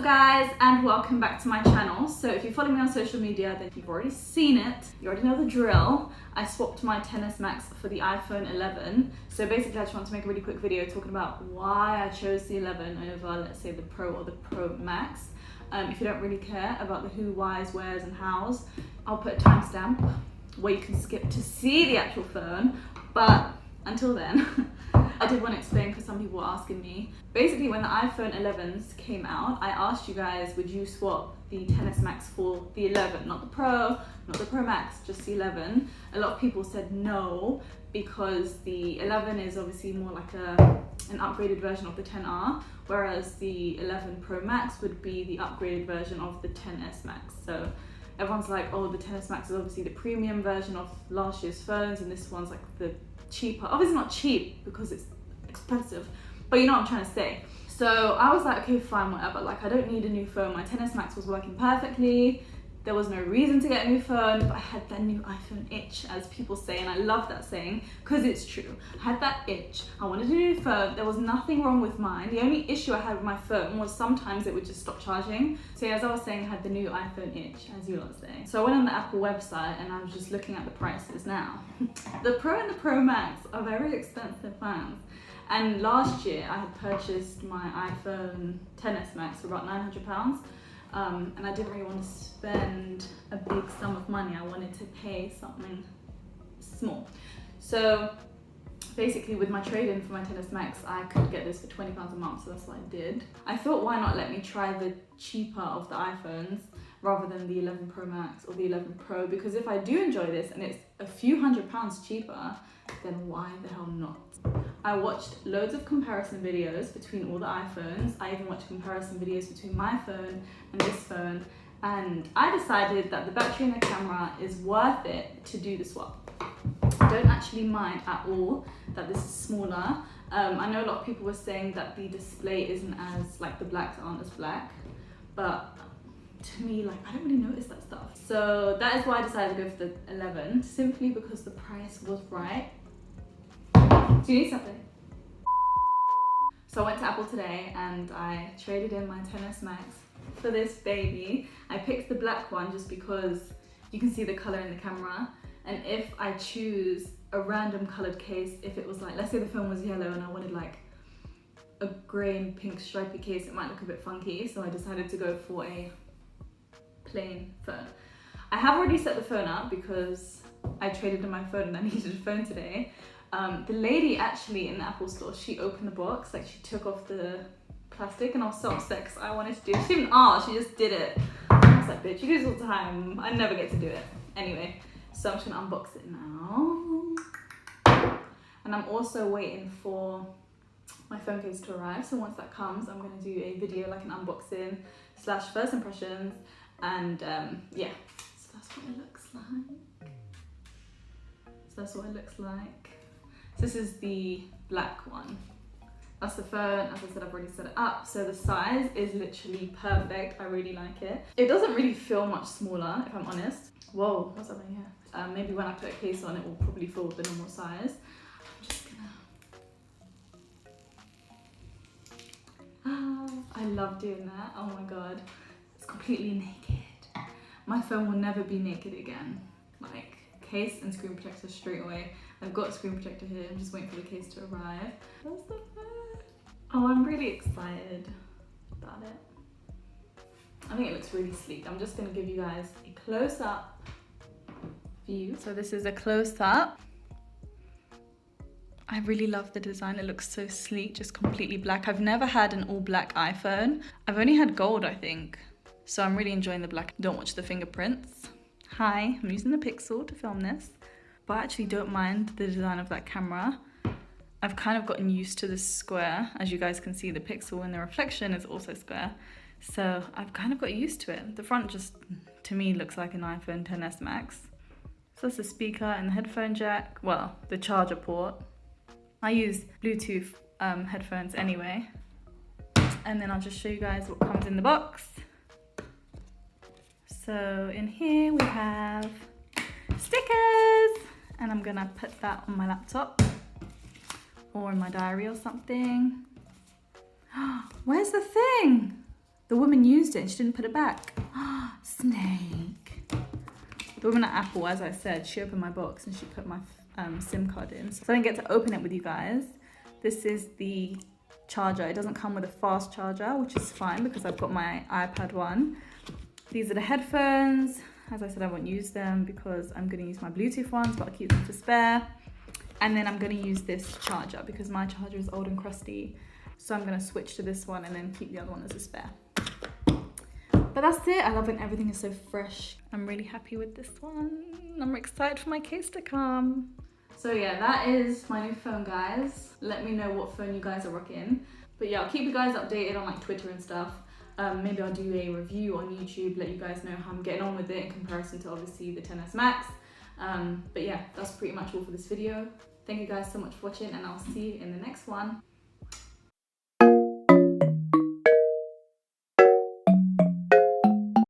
up guys, and welcome back to my channel. So if you follow me on social media, then you've already seen it. You already know the drill. I swapped my XS Max for the iPhone 11. So basically I just want to make a really quick video talking about why I chose the 11 over, let's say, the Pro or the Pro Max. If you don't really care about the who, whys, wheres and hows, I'll put a timestamp where you can skip to see the actual phone. But until then, I did want to explain because some people were asking me. Basically, when the iPhone 11s came out, I asked you guys, would you swap the XS Max for the 11? Not the Pro, not the Pro Max, just the 11. A lot of people said no, because the 11 is obviously more like an upgraded version of the 10R, whereas the 11 Pro Max would be the upgraded version of the XS Max. So everyone's like, oh, the XS Max is obviously the premium version of last year's phones, and this one's like the cheaper. Obviously not cheap because it's expensive, but you know what I'm trying to say. So I was like, okay, fine, whatever. Like, I don't need a new phone. My XS Max was working perfectly. There was no reason to get a new phone, but I had that new iPhone itch, as people say, and I love that saying because it's true. I had that itch. I wanted a new phone. There was nothing wrong with mine. The only issue I had with my phone was sometimes it would just stop charging. So yeah, as I was saying, I had the new iPhone itch, as you lot say. So I went on the Apple website and I was just looking at the prices now. The Pro and the Pro Max are very expensive phones. And last year I had purchased my iPhone XS Max for about £900. And I didn't really want to spend a big sum of money. I wanted to pay something small. So basically with my trade-in for my XS Max, I could get this for £20 a month, so that's what I did. I thought, why not let me try the cheaper of the iPhones rather than the 11 Pro Max or the 11 Pro, because if I do enjoy this and it's a few £100s cheaper, then why the hell not? I watched loads of comparison videos between all the iPhones. I even watched comparison videos between my phone and this phone, and I decided that the battery and the camera is worth it to do the swap. I don't actually mind at all that this is smaller. I know a lot of people were saying that the display isn't as, like, the blacks aren't as black, but to me, like, I don't really notice that stuff. So that is why I decided to go for the 11, simply because the price was right. Do you need something? So I went to Apple today and I traded in my XS Max for this baby. I picked the black one just because you can see the color in the camera, and if I choose a random colored case, if it was like, let's say the phone was yellow and I wanted like a grey and pink stripy case, it might look a bit funky, so I decided to go for a plain phone. I have already set the phone up because I traded in my phone and I needed a phone today. The lady actually in the Apple store, she opened the box, like she took off the plastic, and I was so upset because I wanted to do it. She didn't ask, she just did it. I was like, bitch, you do this all the time. I never get to do it. Anyway, so I'm just gonna unbox it now. And I'm also waiting for my phone case to arrive. So once that comes, I'm gonna do a video, like an unboxing / first impressions. And yeah, so that's what it looks like. This is the black one. That's the phone. As I said, I've already set it up. So the size is literally perfect. I really like it. It doesn't really feel much smaller, if I'm honest. Whoa, what's happening here? Maybe when I put a case on, it will probably feel the normal size. I'm just gonna... I love doing that. Oh my God. It's completely naked. My phone will never be naked again. Like, case and screen protector straight away. I've got a screen protector here. I'm just waiting for the case to arrive. That's the phone. Oh, I'm really excited about it. I think it looks really sleek. I'm just gonna give you guys a close-up view. So this is a close-up. I really love the design. It looks so sleek, just completely black. I've never had an all black iPhone. I've only had gold, I think. So I'm really enjoying the black. Don't watch the fingerprints. Hi, I'm using the Pixel to film this, but I actually don't mind the design of that camera. I've kind of gotten used to this square. As you guys can see, the Pixel in the reflection is also square. So I've kind of got used to it. The front just, to me, looks like an iPhone XS Max. So that's the speaker and the headphone jack. Well, the charger port. I use Bluetooth headphones anyway. And then I'll just show you guys what comes in the box. So in here we have stickers, and I'm gonna put that on my laptop or in my diary or something. Where's the thing? The woman used it and she didn't put it back. Snake. The woman at Apple, as I said, she opened my box and she put my SIM card in. So I didn't get to open it with you guys. This is the charger. It doesn't come with a fast charger, which is fine because I've got my iPad 1. These are the headphones. As I said, I won't use them because I'm going to use my Bluetooth ones, but I'll keep them for spare. And then I'm going to use this charger because my charger is old and crusty. So I'm going to switch to this one and then keep the other one as a spare. But that's it. I love when everything is so fresh. I'm really happy with this one. I'm excited for my case to come. So yeah, that is my new phone, guys. Let me know what phone you guys are rocking. But yeah, I'll keep you guys updated on like Twitter and stuff. Maybe I'll do a review on YouTube, let you guys know how I'm getting on with it in comparison to obviously the XS Max. But yeah, that's pretty much all for this video. Thank you guys so much for watching and I'll see you in the next one.